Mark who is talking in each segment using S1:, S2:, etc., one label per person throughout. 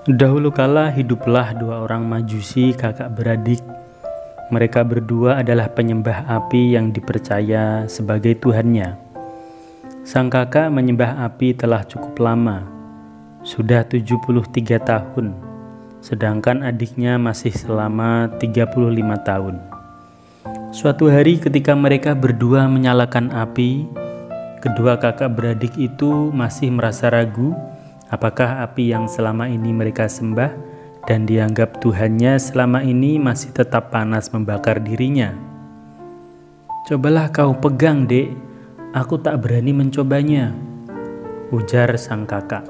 S1: Dahulu kala hiduplah dua orang majusi kakak beradik. Mereka berdua adalah penyembah api yang dipercaya sebagai Tuhannya. Sang kakak menyembah api telah cukup lama, sudah 73 tahun, sedangkan adiknya masih selama 35 tahun. Suatu hari ketika mereka berdua menyalakan api, kedua kakak beradik itu masih merasa ragu apakah api yang selama ini mereka sembah dan dianggap Tuhannya selama ini masih tetap panas membakar dirinya. "Cobalah kau pegang, Dek, aku tak berani mencobanya," ujar sang kakak.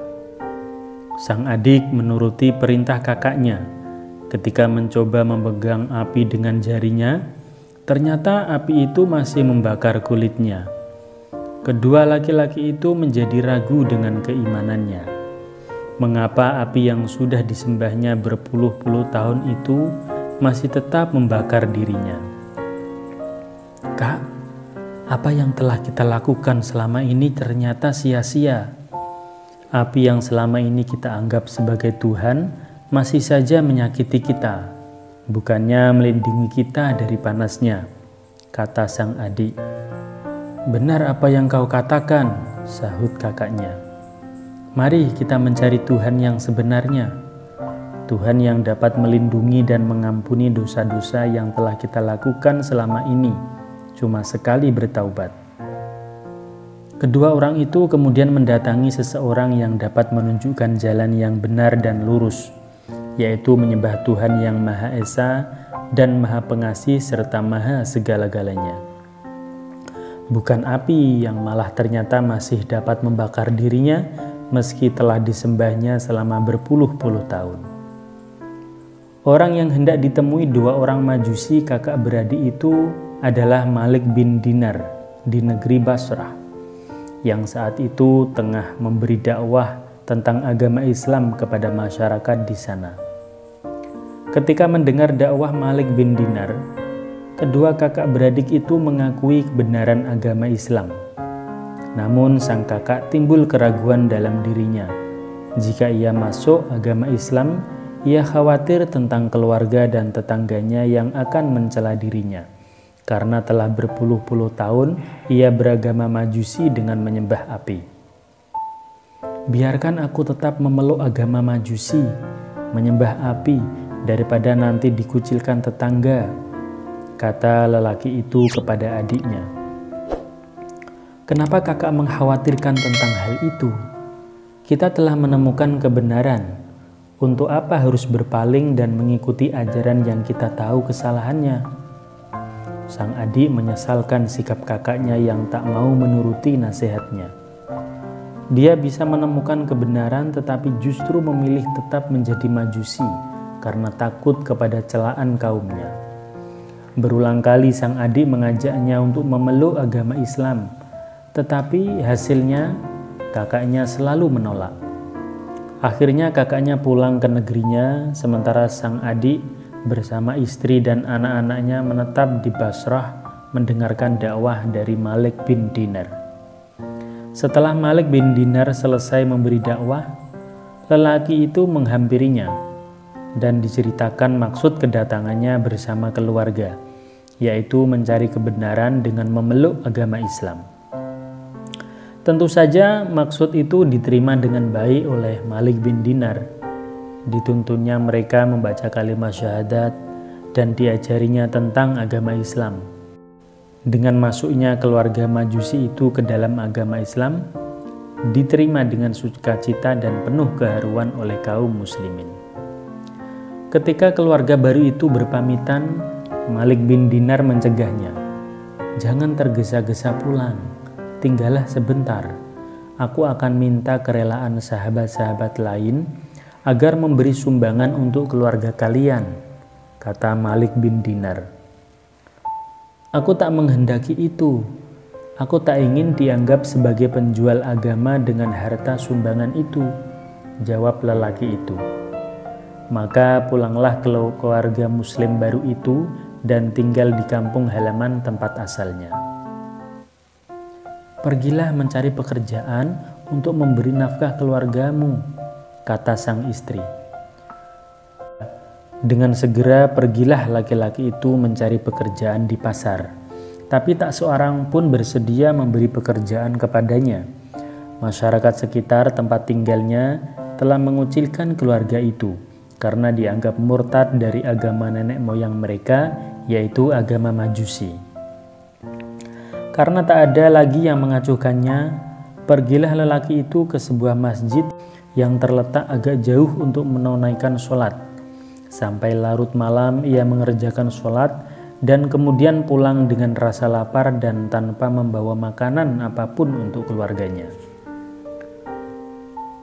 S1: Sang adik menuruti perintah kakaknya. Ketika mencoba memegang api dengan jarinya, ternyata api itu masih membakar kulitnya. Kedua laki-laki itu menjadi ragu dengan keimanannya. Mengapa api yang sudah disembahnya berpuluh-puluh tahun itu masih tetap membakar dirinya? "Kak, apa yang telah kita lakukan selama ini ternyata sia-sia. Api yang selama ini kita anggap sebagai Tuhan masih saja menyakiti kita, bukannya melindungi kita dari panasnya," kata sang adik. "Benar apa yang kau katakan," sahut kakaknya. "Mari kita mencari Tuhan yang sebenarnya, Tuhan yang dapat melindungi dan mengampuni dosa-dosa yang telah kita lakukan selama ini, cuma sekali bertaubat." Kedua orang itu kemudian mendatangi seseorang yang dapat menunjukkan jalan yang benar dan lurus, yaitu menyembah Tuhan yang Maha Esa dan Maha Pengasih serta Maha segala-galanya. Bukan api yang malah ternyata masih dapat membakar dirinya meski telah disembahnya selama berpuluh-puluh tahun. Orang yang hendak ditemui dua orang majusi kakak beradik itu adalah Malik bin Dinar di negeri Basrah, yang saat itu tengah memberi dakwah tentang agama Islam kepada masyarakat di sana. Ketika mendengar dakwah Malik bin Dinar, kedua kakak beradik itu mengakui kebenaran agama Islam. Namun sang kakak timbul keraguan dalam dirinya. Jika ia masuk agama Islam, ia khawatir tentang keluarga dan tetangganya yang akan mencela dirinya, karena telah berpuluh-puluh tahun ia beragama majusi dengan menyembah api. "Biarkan aku tetap memeluk agama majusi, menyembah api, daripada nanti dikucilkan tetangga," kata lelaki itu kepada adiknya. "Kenapa kakak mengkhawatirkan tentang hal itu? Kita telah menemukan kebenaran. Untuk apa harus berpaling dan mengikuti ajaran yang kita tahu kesalahannya?" Sang adik menyesalkan sikap kakaknya yang tak mau menuruti nasihatnya. Dia bisa menemukan kebenaran tetapi justru memilih tetap menjadi majusi karena takut kepada celaan kaumnya. Berulang kali sang adik mengajaknya untuk memeluk agama Islam, tetapi hasilnya kakaknya selalu menolak. Akhirnya kakaknya pulang ke negerinya, sementara sang adik bersama istri dan anak-anaknya menetap di Basrah mendengarkan dakwah dari Malik bin Dinar. Setelah Malik bin Dinar selesai memberi dakwah, lelaki itu menghampirinya dan diceritakan maksud kedatangannya bersama keluarga, yaitu mencari kebenaran dengan memeluk agama Islam. Tentu saja maksud itu diterima dengan baik oleh Malik bin Dinar. Dituntunnya mereka membaca kalimat syahadat dan diajarinya tentang agama Islam. Dengan masuknya keluarga majusi itu ke dalam agama Islam, diterima dengan sukacita dan penuh keharuan oleh kaum muslimin. Ketika keluarga baru itu berpamitan, Malik bin Dinar mencegahnya, "Jangan tergesa-gesa pulang. Tinggallah sebentar, aku akan minta kerelaan sahabat-sahabat lain agar memberi sumbangan untuk keluarga kalian," kata Malik bin Dinar. "Aku tak menghendaki itu. Aku tak ingin dianggap sebagai penjual agama dengan harta sumbangan itu," jawab lelaki itu. Maka pulanglah keluarga muslim baru itu dan tinggal di kampung halaman tempat asalnya. "Pergilah mencari pekerjaan untuk memberi nafkah keluargamu," kata sang istri. Dengan segera pergilah laki-laki itu mencari pekerjaan di pasar, tapi tak seorang pun bersedia memberi pekerjaan kepadanya. Masyarakat sekitar tempat tinggalnya telah mengucilkan keluarga itu karena dianggap murtad dari agama nenek moyang mereka, yaitu agama Majusi. Karena tak ada lagi yang mengacuhkannya, pergilah lelaki itu ke sebuah masjid yang terletak agak jauh untuk menunaikan sholat. Sampai larut malam ia mengerjakan sholat dan kemudian pulang dengan rasa lapar dan tanpa membawa makanan apapun untuk keluarganya.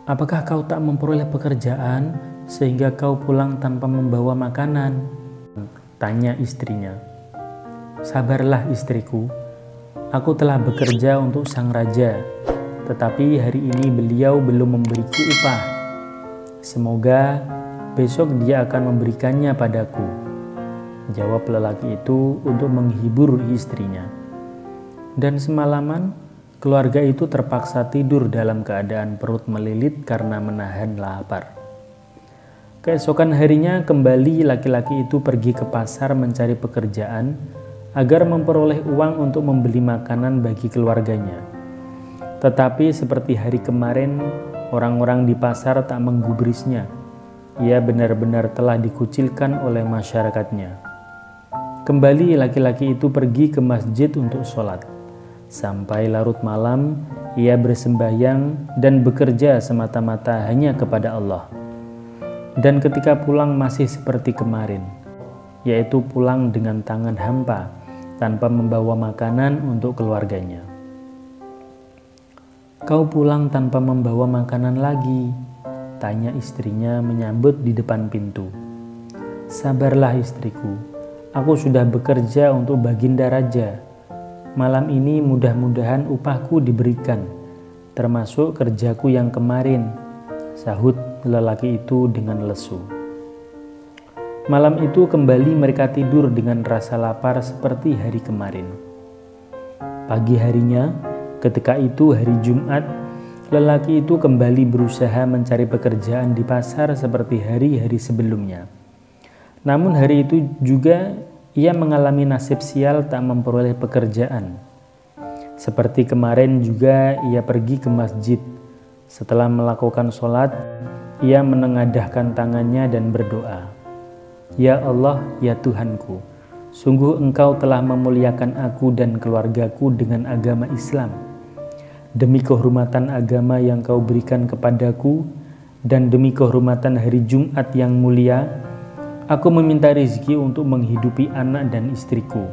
S1: "Apakah kau tak memperoleh pekerjaan sehingga kau pulang tanpa membawa makanan?" tanya istrinya. "Sabarlah istriku, aku telah bekerja untuk sang raja, tetapi hari ini beliau belum memberiku upah. Semoga besok dia akan memberikannya padaku," jawab lelaki itu untuk menghibur istrinya. Dan semalaman keluarga itu terpaksa tidur dalam keadaan perut melilit karena menahan lapar. Keesokan harinya kembali laki-laki itu pergi ke pasar mencari pekerjaan agar memperoleh uang untuk membeli makanan bagi keluarganya. Tetapi seperti hari kemarin, orang-orang di pasar tak menggubrisnya. Ia benar-benar telah dikucilkan oleh masyarakatnya. Kembali laki-laki itu pergi ke masjid untuk sholat. Sampai larut malam, ia bersembahyang dan bekerja semata-mata hanya kepada Allah. Dan ketika pulang masih seperti kemarin, yaitu pulang dengan tangan hampa, tanpa membawa makanan untuk keluarganya. "Kau pulang tanpa membawa makanan lagi?" tanya istrinya menyambut di depan pintu. "Sabarlah istriku, aku sudah bekerja untuk Baginda Raja. Malam ini mudah-mudahan upahku diberikan, termasuk kerjaku yang kemarin," sahut lelaki itu dengan lesu. Malam itu kembali mereka tidur dengan rasa lapar seperti hari kemarin. Pagi harinya, ketika itu hari Jumat, lelaki itu kembali berusaha mencari pekerjaan di pasar seperti hari-hari sebelumnya. Namun hari itu juga ia mengalami nasib sial tak memperoleh pekerjaan. Seperti kemarin juga ia pergi ke masjid. Setelah melakukan sholat, ia menengadahkan tangannya dan berdoa, "Ya Allah, ya Tuhanku, sungguh Engkau telah memuliakan aku dan keluargaku dengan agama Islam. Demi kehormatan agama yang Kau berikan kepadaku dan demi kehormatan hari Jumat yang mulia, aku meminta rezeki untuk menghidupi anak dan istriku,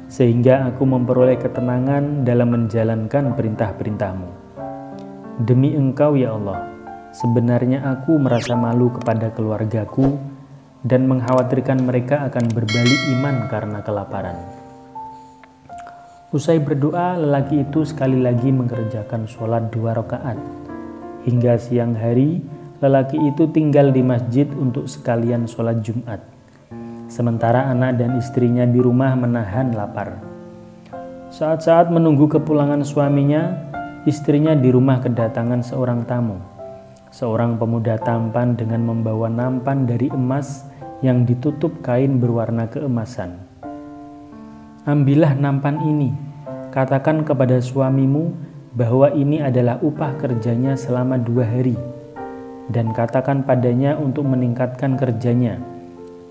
S1: sehingga aku memperoleh ketenangan dalam menjalankan perintah-perintah-Mu. Demi Engkau ya Allah, sebenarnya aku merasa malu kepada keluargaku dan mengkhawatirkan mereka akan berbalik iman karena kelaparan." Usai berdoa, lelaki itu sekali lagi mengerjakan sholat 2 rakaat. Hingga siang hari, lelaki itu tinggal di masjid untuk sekalian sholat Jumat. Sementara anak dan istrinya di rumah menahan lapar. Saat-saat menunggu kepulangan suaminya, istrinya di rumah kedatangan seorang tamu. Seorang pemuda tampan dengan membawa nampan dari emas yang ditutup kain berwarna keemasan. "Ambillah nampan ini, katakan kepada suamimu bahwa ini adalah upah kerjanya selama 2 hari, dan katakan padanya untuk meningkatkan kerjanya.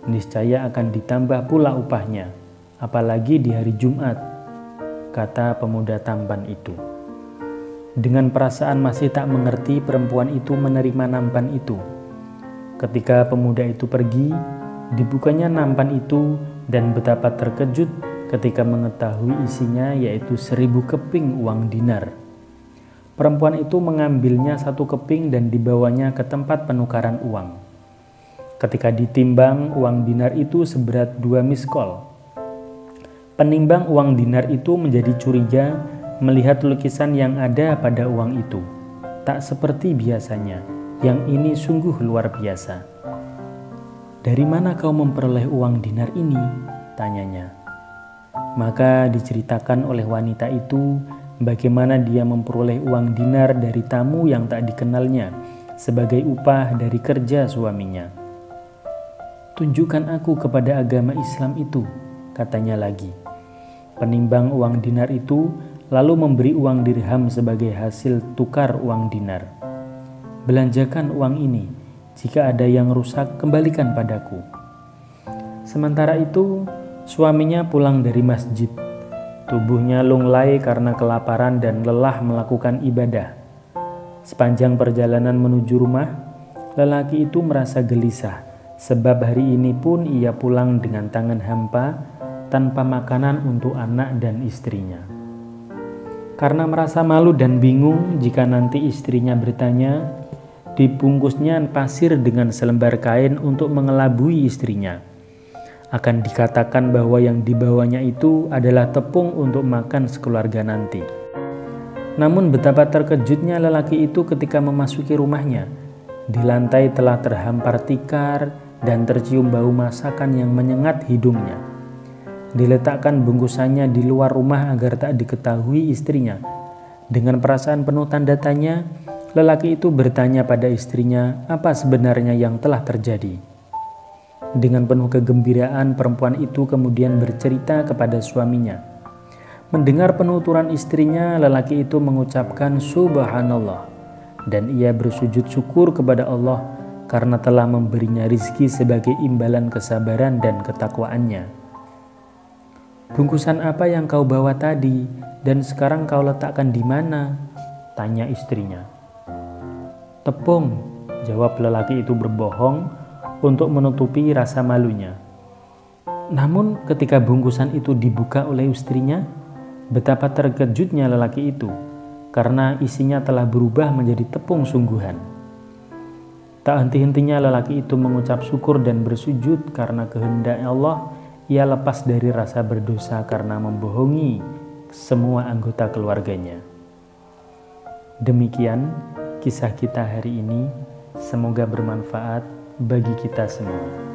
S1: Niscaya akan ditambah pula upahnya, apalagi di hari Jumat," kata pemuda tampan itu. Dengan perasaan masih tak mengerti, perempuan itu menerima nampan itu. Ketika pemuda itu pergi, dibukanya nampan itu dan betapa terkejut ketika mengetahui isinya, yaitu 1000 keping uang dinar. Perempuan itu mengambilnya 1 keping dan dibawanya ke tempat penukaran uang. Ketika ditimbang, uang dinar itu seberat 2 miskol. Penimbang uang dinar itu menjadi curiga melihat lukisan yang ada pada uang itu. Tak seperti biasanya, yang ini sungguh luar biasa. "Dari mana kau memperoleh uang dinar ini?" tanyanya. Maka diceritakan oleh wanita itu bagaimana dia memperoleh uang dinar dari tamu yang tak dikenalnya sebagai upah dari kerja suaminya. "Tunjukkan aku kepada agama Islam itu," katanya lagi. Penimbang uang dinar itu lalu memberi uang dirham sebagai hasil tukar uang dinar. "Belanjakan uang ini, jika ada yang rusak kembalikan padaku." Sementara itu, suaminya pulang dari masjid. Tubuhnya lunglai karena kelaparan dan lelah melakukan ibadah. Sepanjang perjalanan menuju rumah, lelaki itu merasa gelisah, sebab hari ini pun ia pulang dengan tangan hampa tanpa makanan untuk anak dan istrinya. Karena merasa malu dan bingung jika nanti istrinya bertanya, dibungkusnya pasir dengan selembar kain untuk mengelabui istrinya. Akan dikatakan bahwa yang dibawanya itu adalah tepung untuk makan sekeluarga nanti. Namun betapa terkejutnya lelaki itu ketika memasuki rumahnya. Di lantai telah terhampar tikar dan tercium bau masakan yang menyengat hidungnya. Diletakkan bungkusannya di luar rumah agar tak diketahui istrinya. Dengan perasaan penuh tanda tanya, lelaki itu bertanya pada istrinya apa sebenarnya yang telah terjadi. Dengan penuh kegembiraan, perempuan itu kemudian bercerita kepada suaminya. Mendengar penuturan istrinya, lelaki itu mengucapkan "Subhanallah", dan ia bersujud syukur kepada Allah karena telah memberinya rizki sebagai imbalan kesabaran dan ketakwaannya. "Bungkusan apa yang kau bawa tadi dan sekarang kau letakkan di mana?" tanya istrinya. "Tepung," jawab lelaki itu berbohong untuk menutupi rasa malunya. Namun ketika bungkusan itu dibuka oleh istrinya, betapa terkejutnya lelaki itu karena isinya telah berubah menjadi tepung sungguhan. Tak henti-hentinya lelaki itu mengucap syukur dan bersujud karena kehendak Allah. Ia lepas dari rasa berdosa karena membohongi semua anggota keluarganya. Demikian kisah kita hari ini. Semoga bermanfaat bagi kita semua.